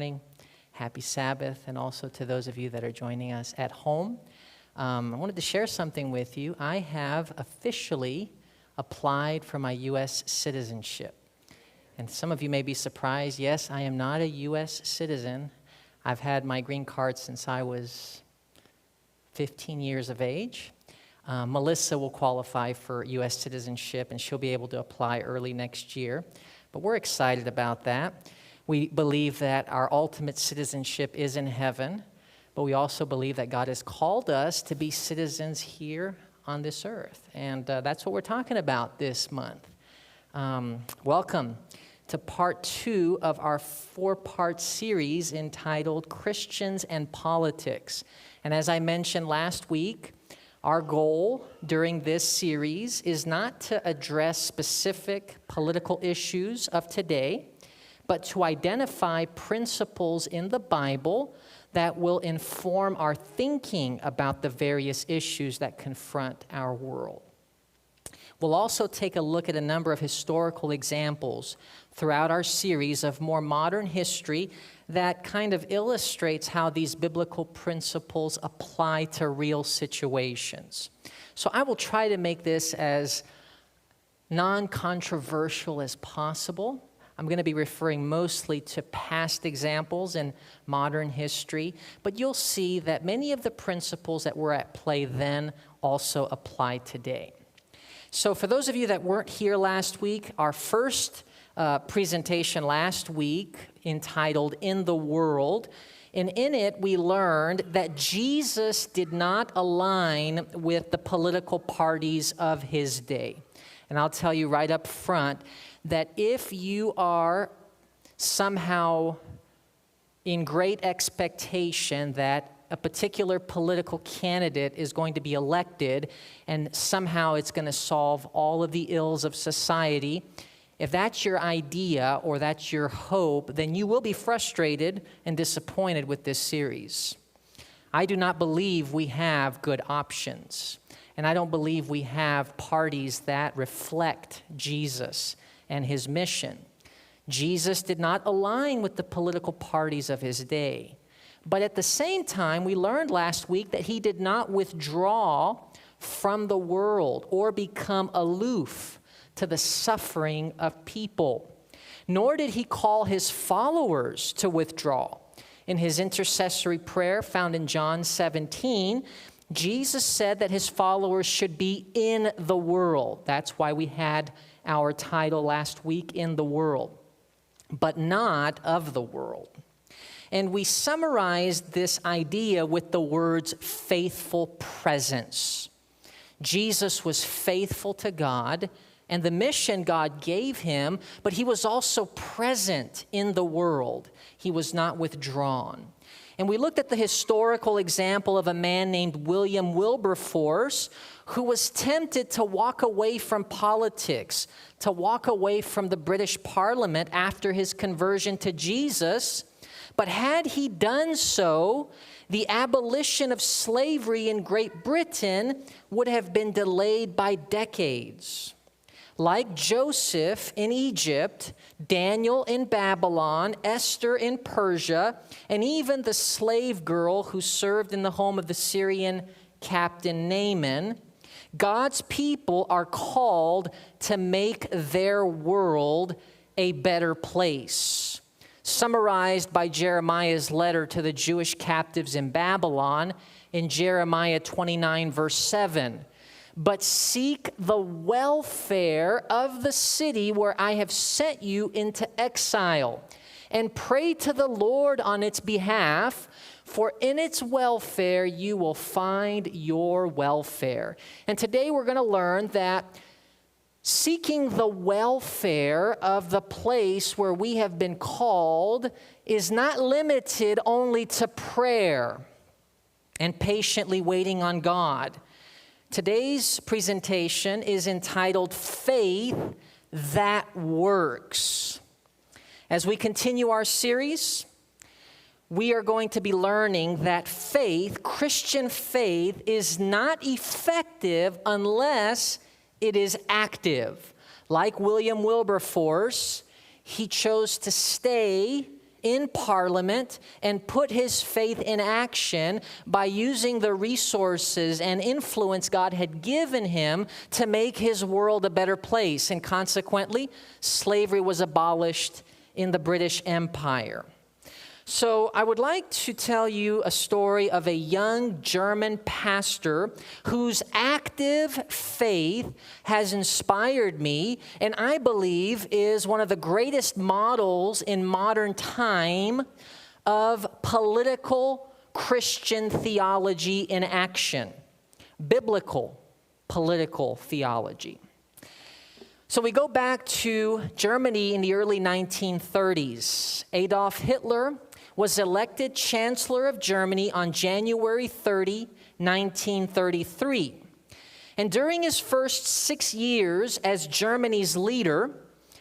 morning. Happy Sabbath, and also to those of you that are joining us at home. I wanted to share something with you. I have officially applied for my U.S. citizenship. And some of you may be surprised. Yes, I am not a U.S. citizen. I've had my green card since I was 15 years of age. Melissa will qualify for U.S. citizenship, and she'll be able to apply early next year. But we're excited about that. We believe that our ultimate citizenship is in heaven, but we also believe that God has called us to be citizens here on this earth. And that's what we're talking about this month. Welcome to part 2 of our 4-part series entitled Christians and Politics. And as I mentioned last week, our goal during this series is not to address specific political issues of today, but to identify principles in the Bible that will inform our thinking about the various issues that confront our world. We'll also take a look at a number of historical examples throughout our series of more modern history that kind of illustrates how these biblical principles apply to real situations. So I will try to make this as non-controversial as possible. I'm going to be referring mostly to past examples in modern history, but you'll see that many of the principles that were at play then also apply today. So for those of you that weren't here last week, our first presentation last week entitled In the World, and in it we learned that Jesus did not align with the political parties of his day. And I'll tell you right up front that if you are somehow in great expectation that a particular political candidate is going to be elected and somehow it's going to solve all of the ills of society, if that's your idea or that's your hope, then you will be frustrated and disappointed with this series. I do not believe we have good options, and I don't believe we have parties that reflect Jesus and his mission. Jesus did not align with the political parties of his day. But at the same time, we learned last week that he did not withdraw from the world or become aloof to the suffering of people, nor did he call his followers to withdraw. In his intercessory prayer found in John 17, Jesus said that his followers should be in the world. That's why we had our title last week, In the World, but not of the world. And we summarized this idea with the words faithful presence. Jesus was faithful to God and the mission God gave him, but he was also present in the world. He was not withdrawn. And we looked at the historical example of a man named William Wilberforce, who was tempted to walk away from politics, to walk away from the British Parliament after his conversion to Jesus. But had he done so, the abolition of slavery in Great Britain would have been delayed by decades. Like Joseph in Egypt, Daniel in Babylon, Esther in Persia, and even the slave girl who served in the home of the Syrian captain Naaman, God's people are called to make their world a better place. Summarized by Jeremiah's letter to the Jewish captives in Babylon in Jeremiah 29, verse 7. But seek the welfare of the city where I have sent you into exile, and pray to the Lord on its behalf, for in its welfare you will find your welfare. And today we're going to learn that seeking the welfare of the place where we have been called is not limited only to prayer and patiently waiting on God. Today's presentation is entitled Faith That Works. As we continue our series, we are going to be learning that faith, Christian faith, is not effective unless it is active. Like William Wilberforce, he chose to stay in Parliament and put his faith in action by using the resources and influence God had given him to make his world a better place. And consequently, slavery was abolished in the British Empire. So I would like to tell you a story of a young German pastor whose active faith has inspired me, and I believe is one of the greatest models in modern time of political Christian theology in action, biblical political theology. So we go back to Germany in the early 1930s. Adolf Hitler was elected Chancellor of Germany on January 30, 1933. And during his first 6 years as Germany's leader,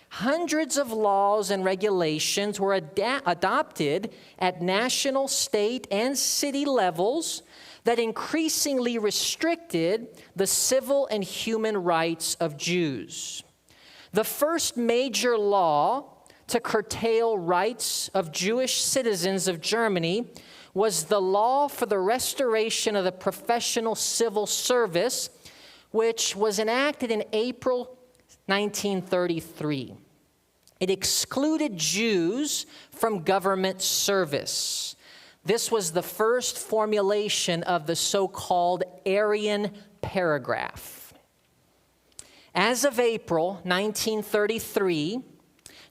hundreds of laws and regulations were adopted at national, state, and city levels that increasingly restricted the civil and human rights of Jews. The first major law to curtail rights of Jewish citizens of Germany was the Law for the Restoration of the Professional Civil Service, which was enacted in April 1933. It excluded Jews from government service. This was the first formulation of the so-called Aryan paragraph. As of April 1933,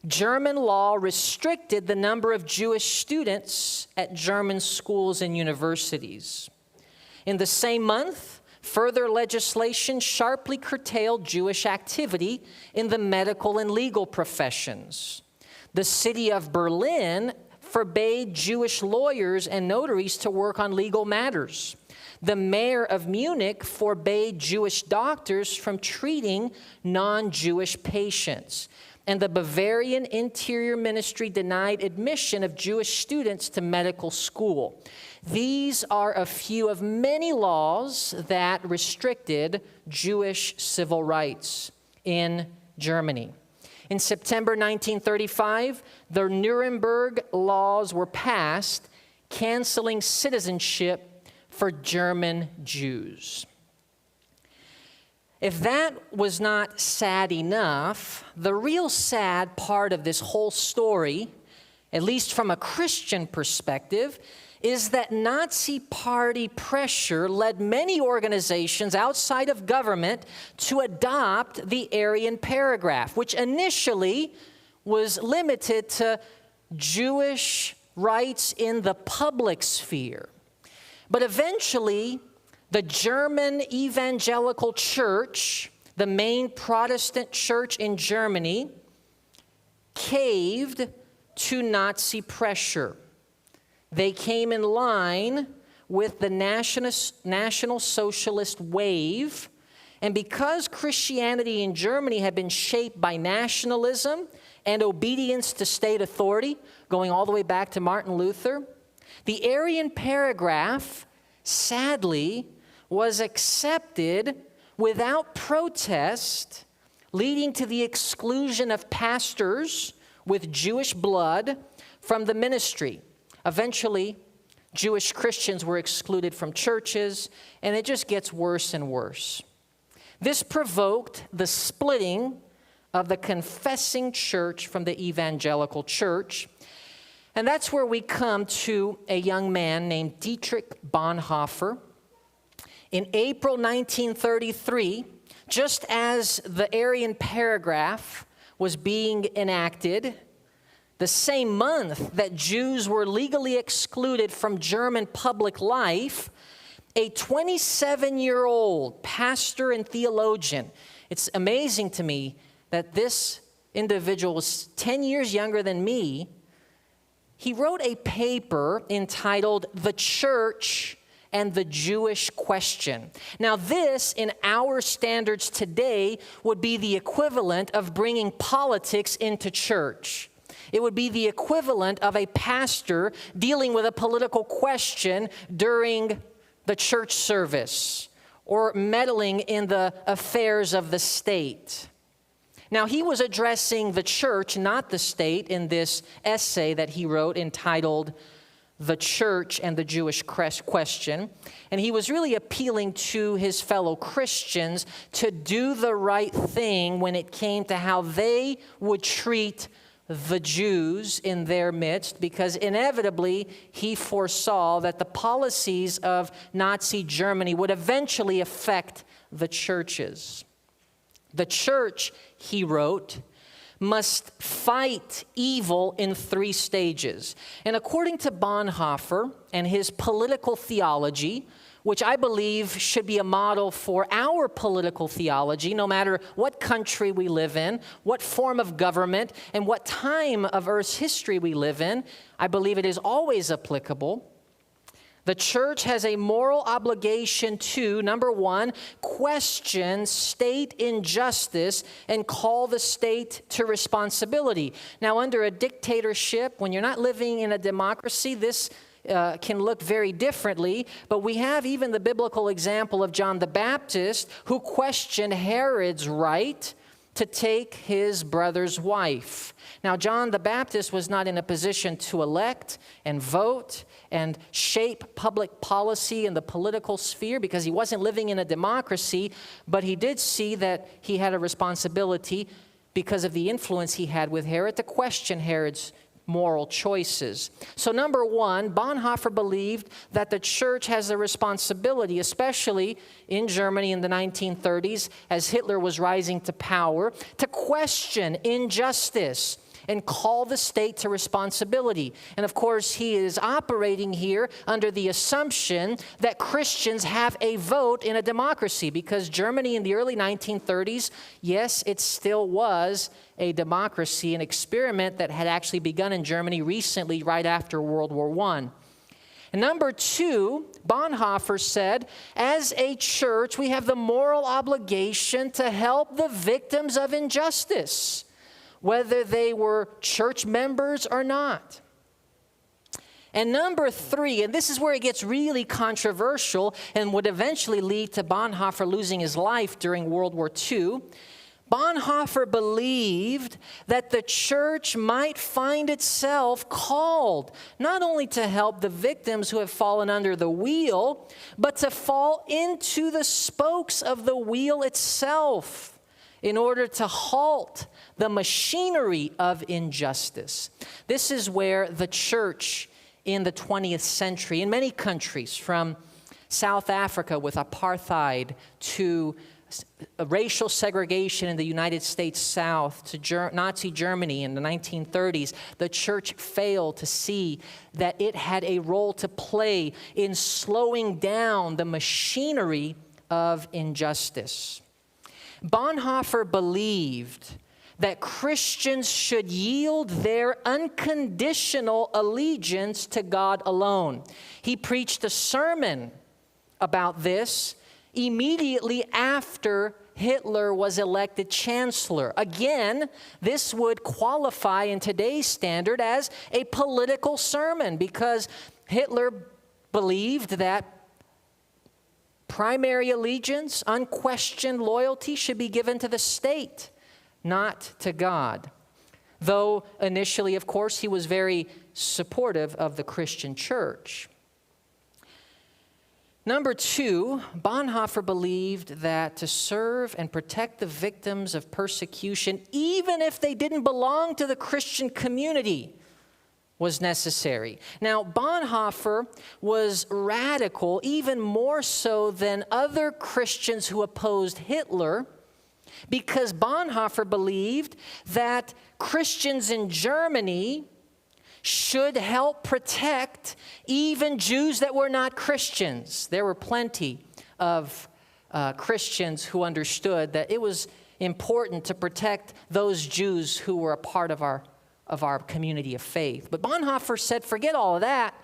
German law restricted the number of Jewish students at German schools and universities. In the same month, further legislation sharply curtailed Jewish activity in the medical and legal professions. The city of Berlin forbade Jewish lawyers and notaries to work on legal matters. The mayor of Munich forbade Jewish doctors from treating non-Jewish patients. And the Bavarian Interior Ministry denied admission of Jewish students to medical school. These are a few of many laws that restricted Jewish civil rights in Germany. In September 1935, the Nuremberg laws were passed, canceling citizenship for German Jews. If that was not sad enough, the real sad part of this whole story, at least from a Christian perspective, is that Nazi Party pressure led many organizations outside of government to adopt the Aryan paragraph, which initially was limited to Jewish rights in the public sphere. But eventually, the German evangelical church, the main Protestant church in Germany, caved to Nazi pressure. They came in line with the National Socialist wave, and because Christianity in Germany had been shaped by nationalism and obedience to state authority, going all the way back to Martin Luther, the Aryan paragraph, sadly, was accepted without protest, leading to the exclusion of pastors with Jewish blood from the ministry. Eventually, Jewish Christians were excluded from churches, and it just gets worse and worse. This provoked the splitting of the confessing church from the evangelical church. And that's where we come to a young man named Dietrich Bonhoeffer. In April 1933, just as the Aryan paragraph was being enacted, the same month that Jews were legally excluded from German public life, a 27-year-old pastor and theologian, it's amazing to me that this individual was 10 years younger than me. He wrote a paper entitled "The Church and the Jewish Question." Now this, in our standards today, would be the equivalent of bringing politics into church. It would be the equivalent of a pastor dealing with a political question during the church service or meddling in the affairs of the state. Now, he was addressing the church, not the state, in this essay that he wrote entitled The Church and the Jewish Question. And he was really appealing to his fellow Christians to do the right thing when it came to how they would treat the Jews in their midst, because inevitably he foresaw that the policies of Nazi Germany would eventually affect the churches. The church, he wrote, must fight evil in 3 stages. And according to Bonhoeffer and his political theology, which I believe should be a model for our political theology, no matter what country we live in, what form of government, and what time of Earth's history we live in, I believe it is always applicable. The church has a moral obligation to, number 1, question state injustice and call the state to responsibility. Now, under a dictatorship, when you're not living in a democracy, this can look very differently, but we have even the biblical example of John the Baptist, who questioned Herod's right to take his brother's wife. Now, John the Baptist was not in a position to elect and vote and shape public policy in the political sphere because he wasn't living in a democracy, but he did see that he had a responsibility because of the influence he had with Herod to question Herod's moral choices. So number 1, Bonhoeffer believed that the church has a responsibility, especially in Germany in the 1930s, as Hitler was rising to power, to question injustice and call the state to responsibility. And of course, he is operating here under the assumption that Christians have a vote in a democracy, because Germany in the early 1930s, yes, it still was a democracy, an experiment that had actually begun in Germany recently, right after World War I. And number 2, Bonhoeffer said, as a church, we have the moral obligation to help the victims of injustice, whether they were church members or not. And number 3, and this is where it gets really controversial and would eventually lead to Bonhoeffer losing his life during World War II, Bonhoeffer believed that the church might find itself called not only to help the victims who have fallen under the wheel, but to fall into the spokes of the wheel itself in order to halt the machinery of injustice. This is where the church in the 20th century, in many countries, from South Africa with apartheid to racial segregation in the United States South to Nazi Germany in the 1930s, the church failed to see that it had a role to play in slowing down the machinery of injustice. Bonhoeffer believed that Christians should yield their unconditional allegiance to God alone. He preached a sermon about this immediately after Hitler was elected chancellor. Again, this would qualify in today's standard as a political sermon, because Hitler believed that primary allegiance, unquestioned loyalty should be given to the state, not to God. Though initially, of course, he was very supportive of the Christian church. Number 2, Bonhoeffer believed that to serve and protect the victims of persecution, even if they didn't belong to the Christian community, was necessary. Now, Bonhoeffer was radical, even more so than other Christians who opposed Hitler, because Bonhoeffer believed that Christians in Germany should help protect even Jews that were not Christians. There were plenty of Christians who understood that it was important to protect those Jews who were a part of our community of faith. But Bonhoeffer said, forget all of that.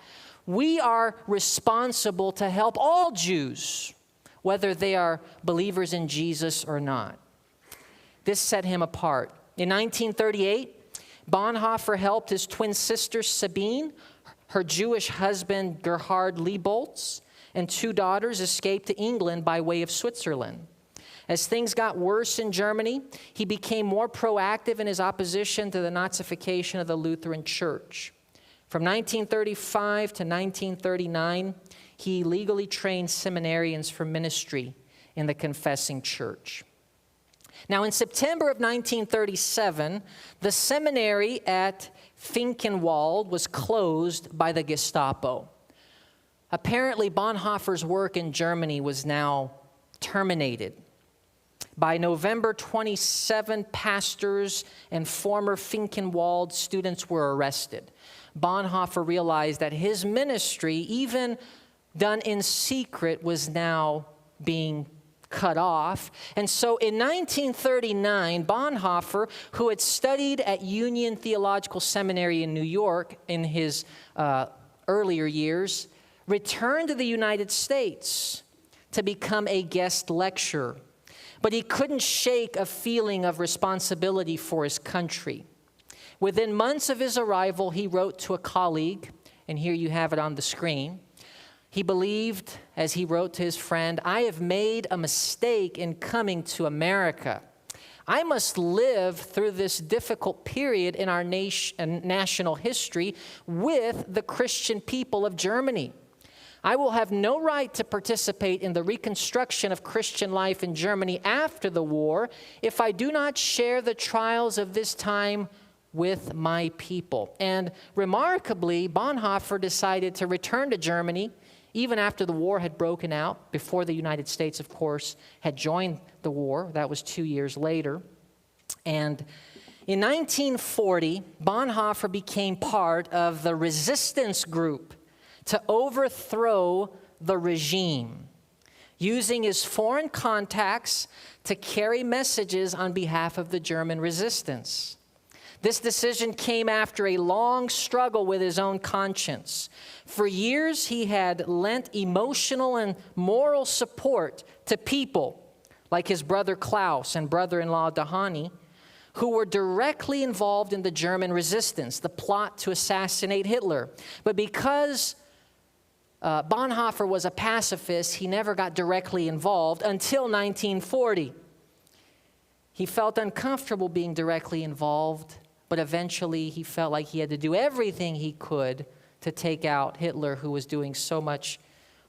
We are responsible to help all Jews, whether they are believers in Jesus or not. This set him apart. In 1938, Bonhoeffer helped his twin sister Sabine, her Jewish husband Gerhard Leiboltz, and 2 daughters escape to England by way of Switzerland. As things got worse in Germany, he became more proactive in his opposition to the Nazification of the Lutheran Church. From 1935 to 1939, he legally trained seminarians for ministry in the confessing church. Now, in September of 1937, the seminary at Finkenwald was closed by the Gestapo. Apparently, Bonhoeffer's work in Germany was now terminated. By November 27, pastors and former Finkenwald students were arrested. Bonhoeffer realized that his ministry, even done in secret, was now being cut off. And so in 1939, Bonhoeffer, who had studied at Union Theological Seminary in New York in his earlier years, returned to the United States to become a guest lecturer. But he couldn't shake a feeling of responsibility for his country. Within months of his arrival, he wrote to a colleague, and here you have it on the screen. He believed, as he wrote to his friend, "I have made a mistake in coming to America. I must live through this difficult period in our national history with the Christian people of Germany. I will have no right to participate in the reconstruction of Christian life in Germany after the war if I do not share the trials of this time with my people." And remarkably, Bonhoeffer decided to return to Germany even after the war had broken out, before the United States, of course, had joined the war. That was 2 years later. And in 1940, Bonhoeffer became part of the resistance group to overthrow the regime, using his foreign contacts to carry messages on behalf of the German resistance. This decision came after a long struggle with his own conscience. For years, he had lent emotional and moral support to people like his brother Klaus and brother-in-law Dahani, who were directly involved in the German resistance, the plot to assassinate Hitler. But because Bonhoeffer was a pacifist, he never got directly involved until 1940. He felt uncomfortable being directly involved, but eventually he felt like he had to do everything he could to take out Hitler, who was doing so much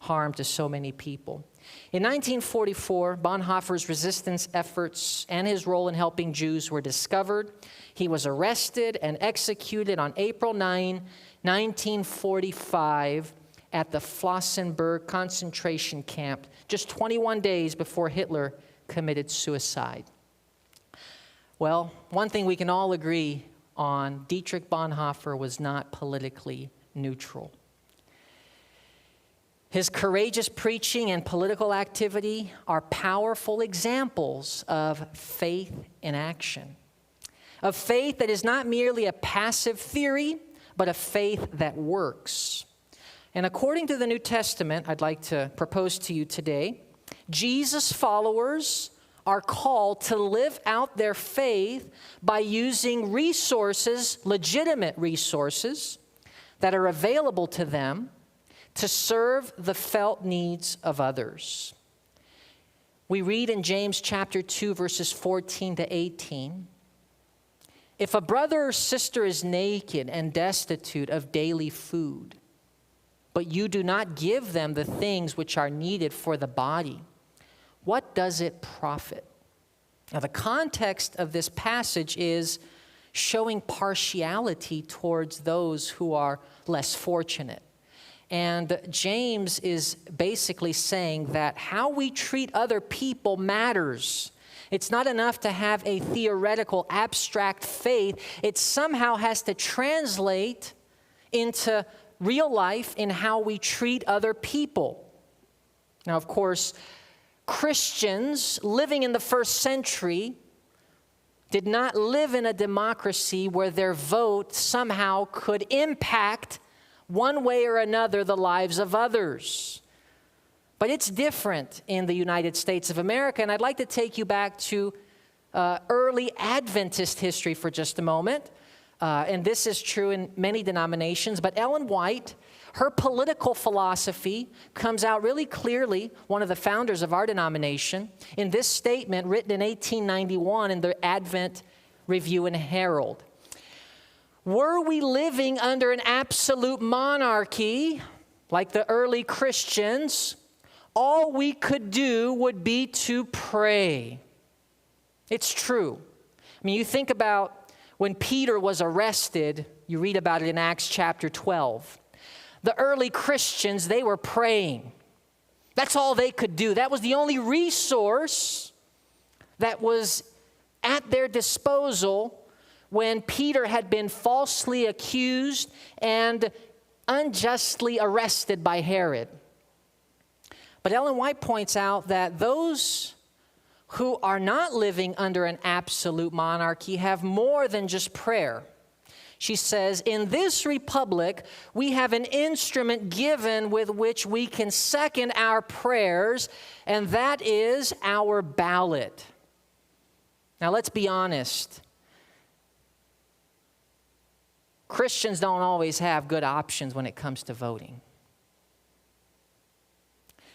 harm to so many people. In 1944, Bonhoeffer's resistance efforts and his role in helping Jews were discovered. He was arrested and executed on April 9, 1945, at the Flossenburg concentration camp, just 21 days before Hitler committed suicide. Well, one thing we can all agree on, Dietrich Bonhoeffer was not politically neutral. His courageous preaching and political activity are powerful examples of faith in action, of faith that is not merely a passive theory, but a faith that works. And according to the New Testament, I'd like to propose to you today, Jesus' followers are called to live out their faith by using resources, legitimate resources, that are available to them to serve the felt needs of others. We read in James chapter 2, verses 14 to 18, "If a brother or sister is naked and destitute of daily food, but you do not give them the things which are needed for the body, what does it profit?" Now, the context of this passage is showing partiality towards those who are less fortunate. And James is basically saying that how we treat other people matters. It's not enough to have a theoretical, abstract faith. It somehow has to translate into real life in how we treat other people. Now, of course, Christians living in the first century did not live in a democracy where their vote somehow could impact one way or another the lives of others. But it's different in the United States of America, and I'd like to take you back to early Adventist history for just a moment. and this is true in many denominations, but Ellen White, her political philosophy comes out really clearly, one of the founders of our denomination, in this statement written in 1891 in the Advent Review and Herald. Were we living under an absolute monarchy, like the early Christians, all we could do would be to pray. It's true. I mean, you think about when Peter was arrested, you read about it in Acts chapter 12. The early Christians, they were praying. That's all they could do. That was the only resource that was at their disposal when Peter had been falsely accused and unjustly arrested by Herod. But Ellen White points out that those who are not living under an absolute monarchy have more than just prayer. She says, in this republic, we have an instrument given with which we can second our prayers, and that is our ballot. Now, let's be honest. Christians don't always have good options when it comes to voting.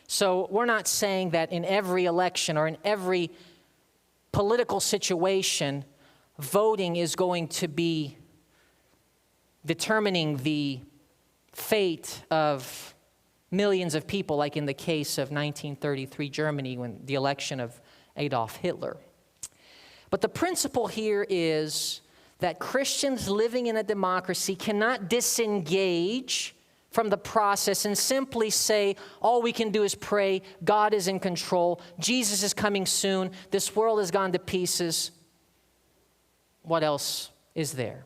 So we're not saying that in every election or in every political situation, voting is going to be determining the fate of millions of people, like in the case of 1933 Germany, when the election of Adolf Hitler. But the principle here is that Christians living in a democracy cannot disengage from the process and simply say, all we can do is pray, God is in control, Jesus is coming soon, this world has gone to pieces. What else is there?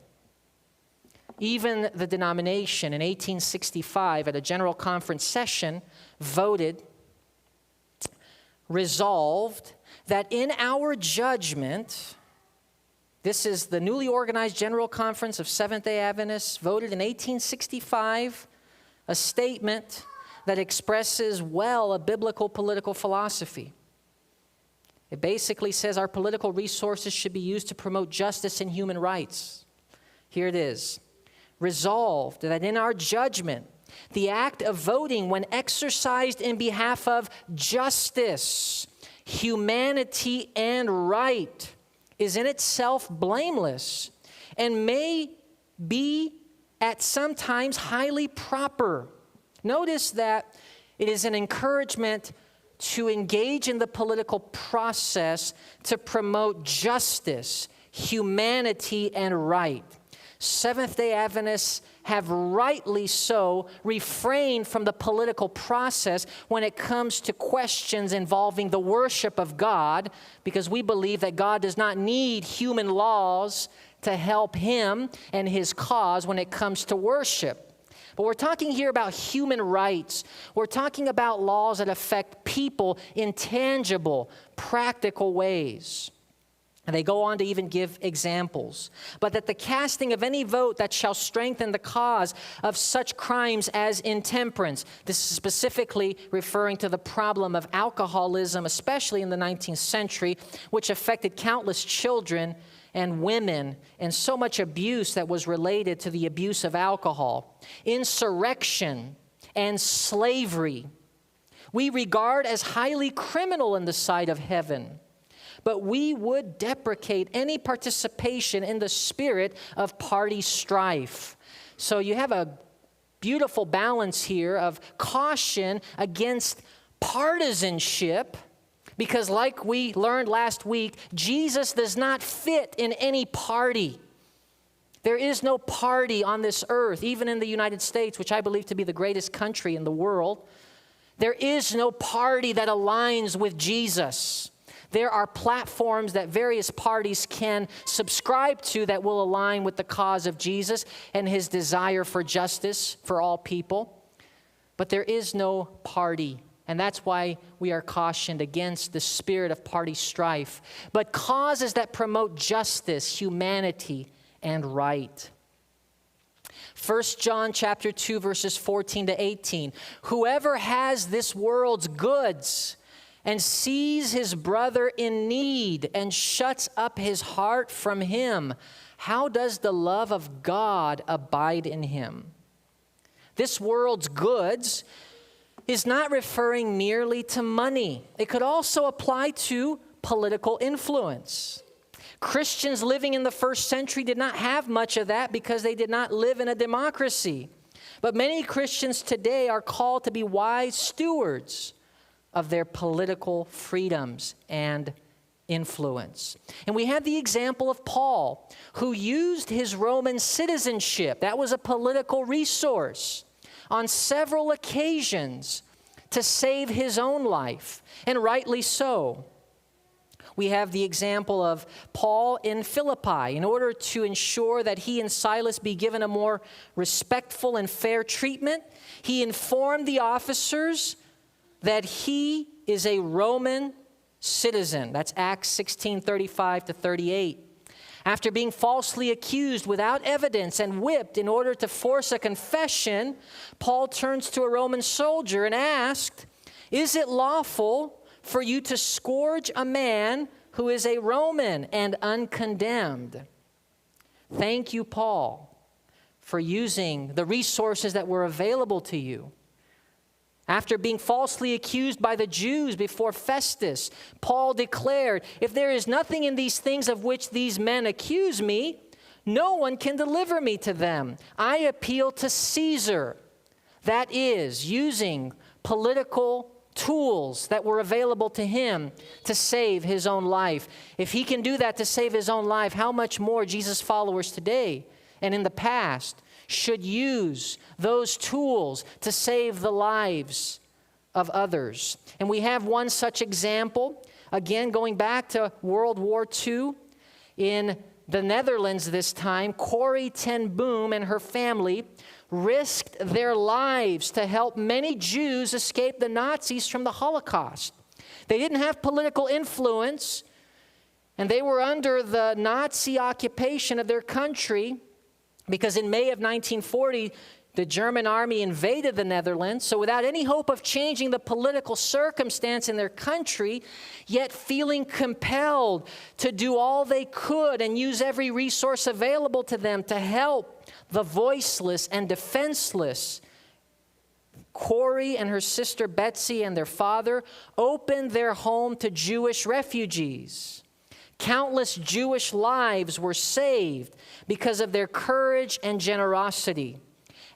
Even the denomination in 1865 at a general conference session resolved that in our judgment, this is the newly organized General Conference of Seventh-day Adventists, voted in 1865, a statement that expresses well a biblical political philosophy. It basically says our political resources should be used to promote justice and human rights. Here it is. Resolved that in our judgment, the act of voting, when exercised in behalf of justice, humanity, and right, is in itself blameless and may be at some times highly proper. Notice that it is an encouragement to engage in the political process to promote justice, humanity, and right. Seventh-day Adventists have rightly so refrained from the political process when it comes to questions involving the worship of God, because we believe that God does not need human laws to help him and his cause when it comes to worship. But we're talking here about human rights. We're talking about laws that affect people in tangible, practical ways. And they go on to even give examples. But that the casting of any vote that shall strengthen the cause of such crimes as intemperance, this is specifically referring to the problem of alcoholism, especially in the 19th century, which affected countless children and women, and so much abuse that was related to the abuse of alcohol. Insurrection and slavery, we regard as highly criminal in the sight of heaven. But we would deprecate any participation in the spirit of party strife. So you have a beautiful balance here of caution against partisanship, because like we learned last week, Jesus does not fit in any party. There is no party on this earth, even in the United States, which I believe to be the greatest country in the world. There is no party that aligns with Jesus. There are platforms that various parties can subscribe to that will align with the cause of Jesus and his desire for justice for all people. But there is no party, and that's why we are cautioned against the spirit of party strife, but causes that promote justice, humanity, and right. 1 John chapter 2, verses 14 to 18. Whoever has this world's goods and sees his brother in need and shuts up his heart from him, how does the love of God abide in him? This world's goods is not referring merely to money. It could also apply to political influence. Christians living in the first century did not have much of that because they did not live in a democracy. But many Christians today are called to be wise stewards of their political freedoms and influence. And we have the example of Paul, who used his Roman citizenship, that was a political resource, on several occasions to save his own life, and rightly so. We have the example of Paul in Philippi. In order to ensure that he and Silas be given a more respectful and fair treatment, he informed the officers that he is a Roman citizen. That's Acts 16:35 to 38. After being falsely accused without evidence and whipped in order to force a confession, Paul turns to a Roman soldier and asked, "Is it lawful for you to scourge a man who is a Roman and uncondemned?" Thank you, Paul, for using the resources that were available to you. After being falsely accused by the Jews before Festus, Paul declared, "If there is nothing in these things of which these men accuse me, no one can deliver me to them. I appeal to Caesar." That is, using political tools that were available to him to save his own life. If he can do that to save his own life, how much more Jesus followers today and in the past should use those tools to save the lives of others. And we have one such example, again going back to World War II, in the Netherlands this time. Corrie ten Boom and her family risked their lives to help many Jews escape the Nazis from the Holocaust. They didn't have political influence, and they were under the Nazi occupation of their country, because in May of 1940, the German army invaded the Netherlands. So without any hope of changing the political circumstance in their country, yet feeling compelled to do all they could and use every resource available to them to help the voiceless and defenseless, Corrie and her sister Betsy and their father opened their home to Jewish refugees. Countless Jewish lives were saved because of their courage and generosity.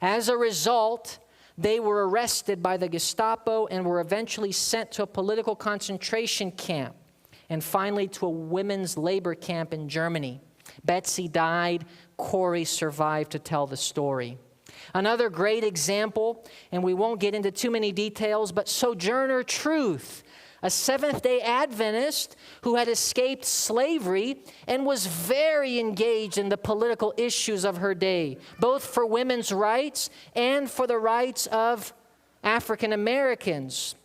As a result, they were arrested by the Gestapo and were eventually sent to a political concentration camp and finally to a women's labor camp in Germany. Betsy died. Corrie survived to tell the story. Another great example, and we won't get into too many details, but Sojourner Truth, a Seventh-day Adventist who had escaped slavery and was very engaged in the political issues of her day, both for women's rights and for the rights of African Americans.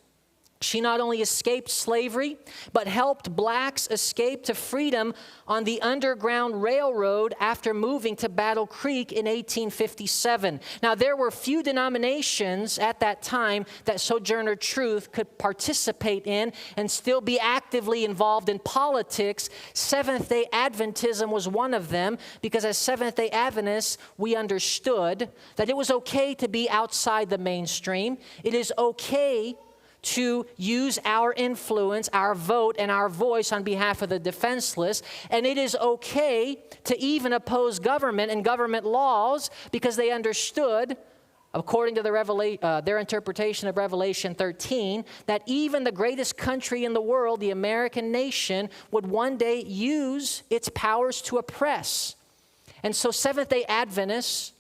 She not only escaped slavery, but helped blacks escape to freedom on the Underground Railroad after moving to Battle Creek in 1857. Now, there were few denominations at that time that Sojourner Truth could participate in and still be actively involved in politics. Seventh-day Adventism was one of them, because as Seventh-day Adventists, we understood that it was okay to be outside the mainstream. It is okay to use our influence, our vote, and our voice on behalf of the defenseless. And it is okay to even oppose government and government laws, because they understood, according to their interpretation of Revelation 13, that even the greatest country in the world, the American nation, would one day use its powers to oppress. And so Seventh-day Adventists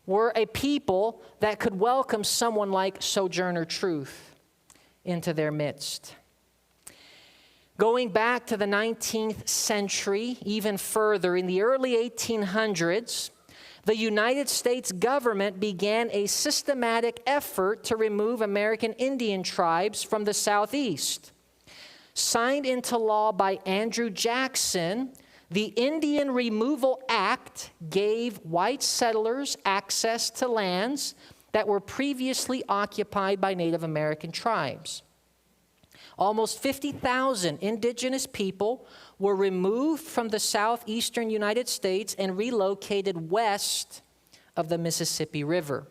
were a people that could welcome someone like Sojourner Truth into their midst. Going back to the 19th century, even further, in the early 1800s, the United States government began a systematic effort to remove American Indian tribes from the Southeast. Signed into law by Andrew Jackson, the Indian Removal Act gave white settlers access to lands that were previously occupied by Native American tribes. Almost 50,000 indigenous people were removed from the southeastern United States and relocated west of the Mississippi River.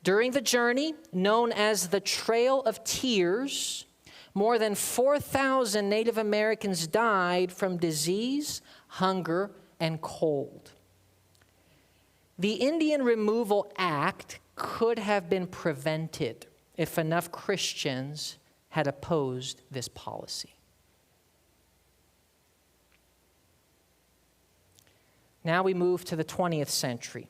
During the journey, known as the Trail of Tears, more than 4,000 Native Americans died from disease, hunger, and cold. The Indian Removal Act could have been prevented if enough Christians had opposed this policy. Now we move to the 20th century.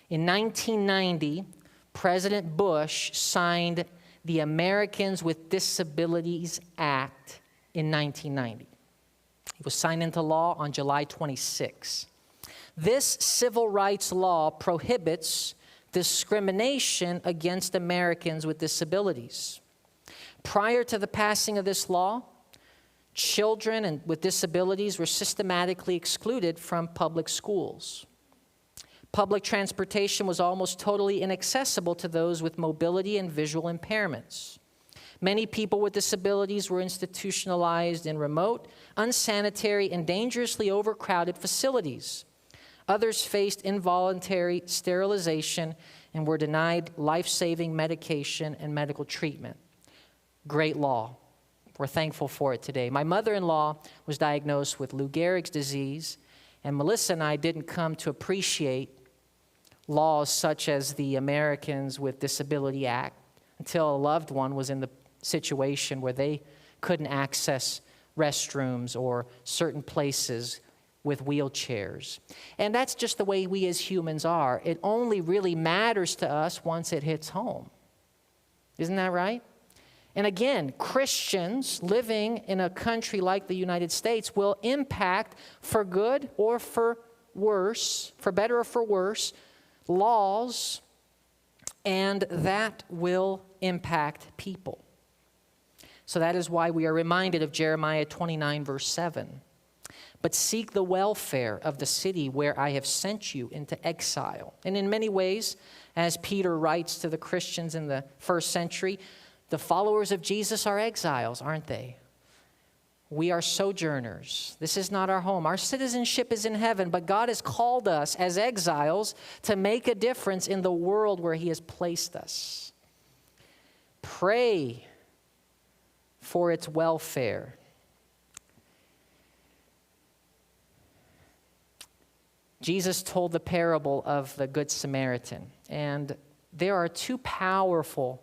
In 1990, President Bush signed the Americans with Disabilities Act in 1990. It was signed into law on July 26. This civil rights law prohibits discrimination against Americans with disabilities. Prior to the passing of this law, children with disabilities were systematically excluded from public schools. Public transportation was almost totally inaccessible to those with mobility and visual impairments. Many people with disabilities were institutionalized in remote, unsanitary, and dangerously overcrowded facilities. Others faced involuntary sterilization and were denied life-saving medication and medical treatment. Great law. We're thankful for it today. My mother-in-law was diagnosed with Lou Gehrig's disease, and Melissa and I didn't come to appreciate laws such as the Americans with Disability Act until a loved one was in the situation where they couldn't access restrooms or certain places with wheelchairs. And that's just the way we as humans are. It only really matters to us once it hits home. Isn't that right? And again, Christians living in a country like the United States will impact, for good or for worse, for better or for worse, laws, and that will impact people. So that is why we are reminded of Jeremiah 29, verse 7. But seek the welfare of the city where I have sent you into exile. And in many ways, as Peter writes to the Christians in the first century, the followers of Jesus are exiles, aren't they? We are sojourners. This is not our home. Our citizenship is in heaven, but God has called us as exiles to make a difference in the world where He has placed us. Pray for its welfare. Jesus told the parable of the Good Samaritan, and there are two powerful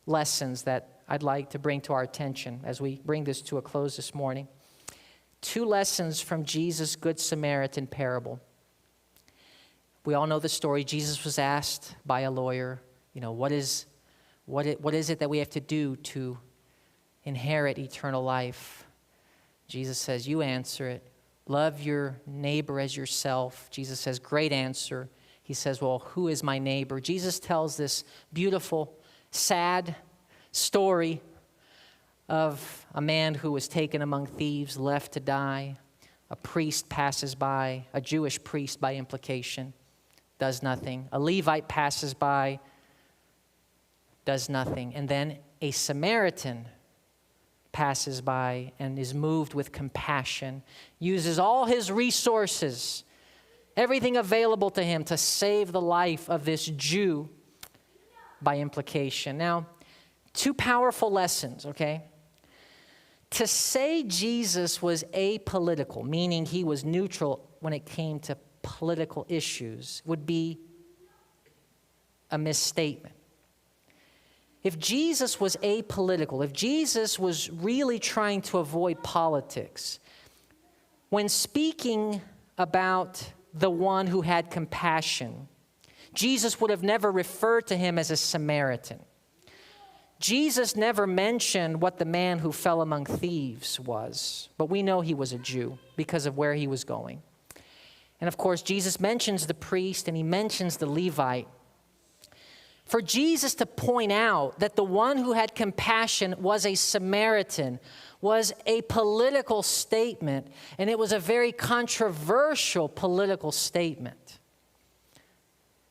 lessons that I'd like to bring to our attention as we bring this to a close this morning. Two lessons from Jesus' Good Samaritan parable. We all know the story. Jesus was asked by a lawyer, what is it that we have to do to inherit eternal life? Jesus says, you answer it. Love your neighbor as yourself. Jesus says, great answer. He says, well, who is my neighbor? Jesus tells this beautiful, sad story of a man who was taken among thieves, left to die. A priest passes by, a Jewish priest by implication, does nothing. A Levite passes by, does nothing. And then a Samaritan passes by and is moved with compassion, uses all his resources, everything available to him to save the life of this Jew by implication. Now, two powerful lessons, okay? To say Jesus was apolitical, meaning he was neutral when it came to political issues, would be a misstatement. If Jesus was apolitical, if Jesus was really trying to avoid politics, when speaking about the one who had compassion, Jesus would have never referred to him as a Samaritan. Jesus never mentioned what the man who fell among thieves was, but we know he was a Jew because of where he was going. And of course, Jesus mentions the priest and he mentions the Levite. For Jesus to point out that the one who had compassion was a Samaritan was a political statement, and it was a very controversial political statement.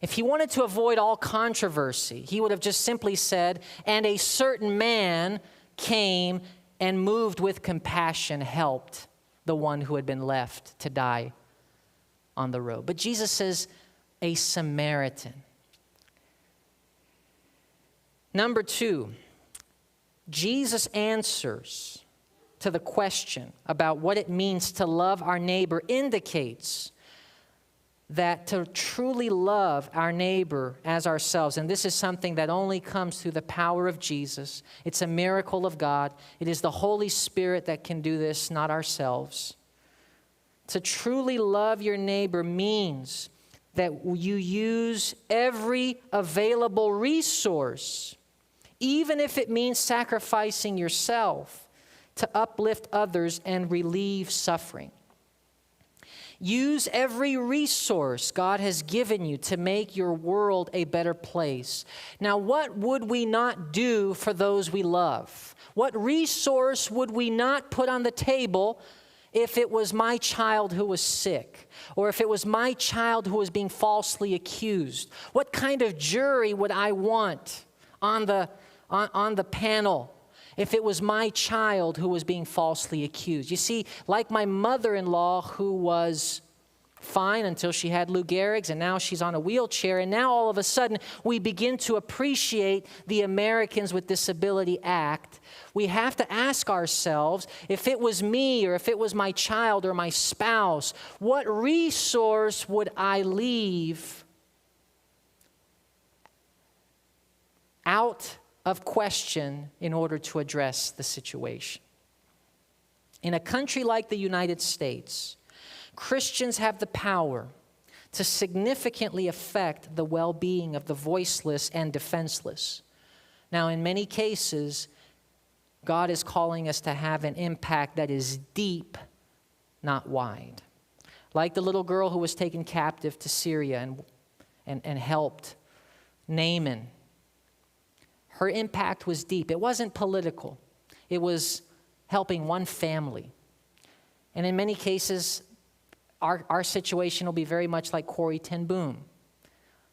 If he wanted to avoid all controversy, he would have just simply said, and a certain man came and moved with compassion, helped the one who had been left to die on the road. But Jesus says, a Samaritan. Number two, Jesus answers to the question about what it means to love our neighbor indicates that to truly love our neighbor as ourselves, and this is something that only comes through the power of Jesus. It's a miracle of God. It is the Holy Spirit that can do this, not ourselves. To truly love your neighbor means that you use every available resource, even if it means sacrificing yourself, to uplift others and relieve suffering. Use every resource God has given you to make your world a better place. Now, what would we not do for those we love? What resource would we not put on the table if it was my child who was sick, or if it was my child who was being falsely accused? What kind of jury would I want on the panel if it was my child who was being falsely accused? You see, like my mother-in-law, who was fine until she had Lou Gehrig's, and now she's on a wheelchair, and now all of a sudden we begin to appreciate the Americans with Disability Act. We have to ask ourselves, if it was me, or if it was my child or my spouse, what resource would I leave out of question in order to address the situation? In a country like the United States, Christians have the power to significantly affect the well-being of the voiceless and defenseless. Now, in many cases, God is calling us to have an impact that is deep, not wide. Like the little girl who was taken captive to Syria and helped Naaman. Her impact was deep. It wasn't political. It was helping one family. And in many cases, our situation will be very much like Corrie ten Boom.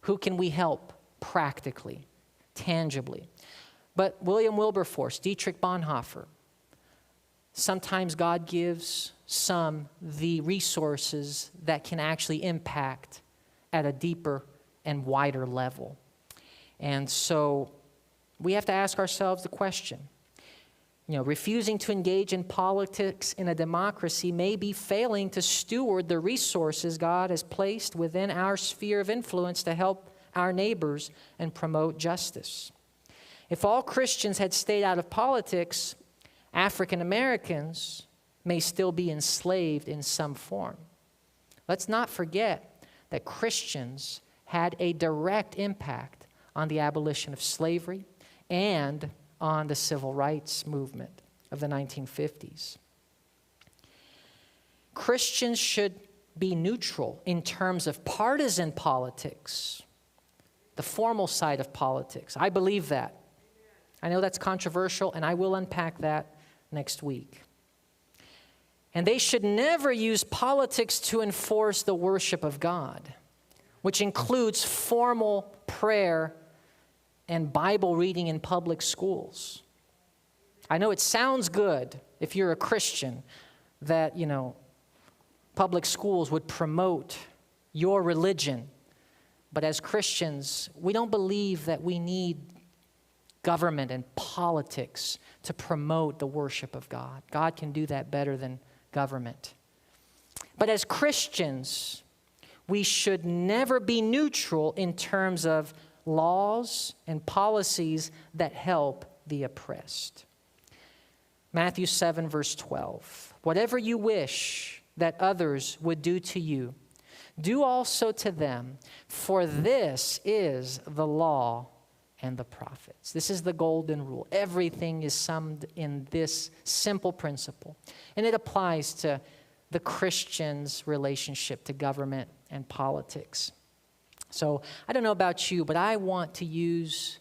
Who can we help practically, tangibly? But William Wilberforce, Dietrich Bonhoeffer, sometimes God gives some the resources that can actually impact at a deeper and wider level. And so we have to ask ourselves the question, refusing to engage in politics in a democracy may be failing to steward the resources God has placed within our sphere of influence to help our neighbors and promote justice. If all Christians had stayed out of politics, African Americans may still be enslaved in some form. Let's not forget that Christians had a direct impact on the abolition of slavery and on the civil rights movement of the 1950s. Christians should be neutral in terms of partisan politics, the formal side of politics. I believe that. I know that's controversial, and I will unpack that next week. And they should never use politics to enforce the worship of God, which includes formal prayer and Bible reading in public schools. I know it sounds good if you're a Christian that, public schools would promote your religion. But as Christians, we don't believe that we need government and politics to promote the worship of God. God can do that better than government. But as Christians, we should never be neutral in terms of laws and policies that help the oppressed. Matthew 7, verse 12. Whatever you wish that others would do to you, do also to them, for this is the law and the prophets. This is the golden rule. Everything is summed in this simple principle. And it applies to the Christian's relationship to government and politics. So I don't know about you, but I want to use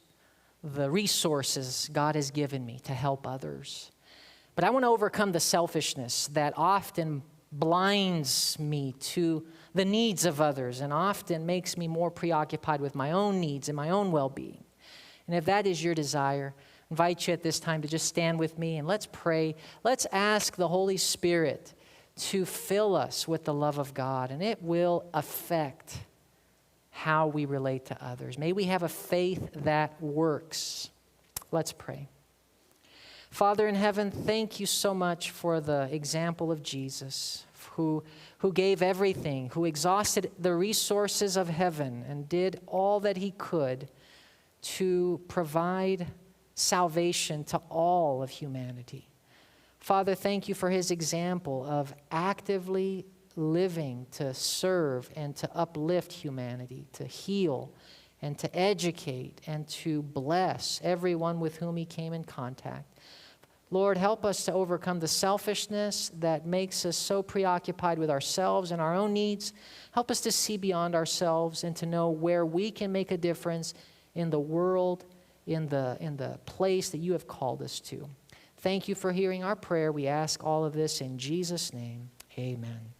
the resources God has given me to help others. But I want to overcome the selfishness that often blinds me to the needs of others and often makes me more preoccupied with my own needs and my own well-being. And if that is your desire, invite you at this time to just stand with me and let's pray. Let's ask the Holy Spirit to fill us with the love of God, and it will affect how we relate to others. May we have a faith that works. Let's pray. Father in heaven, thank you so much for the example of Jesus, who gave everything, who exhausted the resources of heaven and did all that he could to provide salvation to all of humanity. Father, thank you for his example of actively living to serve and to uplift humanity, to heal and to educate and to bless everyone with whom he came in contact. Lord, help us to overcome the selfishness that makes us so preoccupied with ourselves and our own needs. Help us to see beyond ourselves and to know where we can make a difference in the world, in the place that you have called us to. Thank you for hearing our prayer. We ask all of this in Jesus' name. Amen.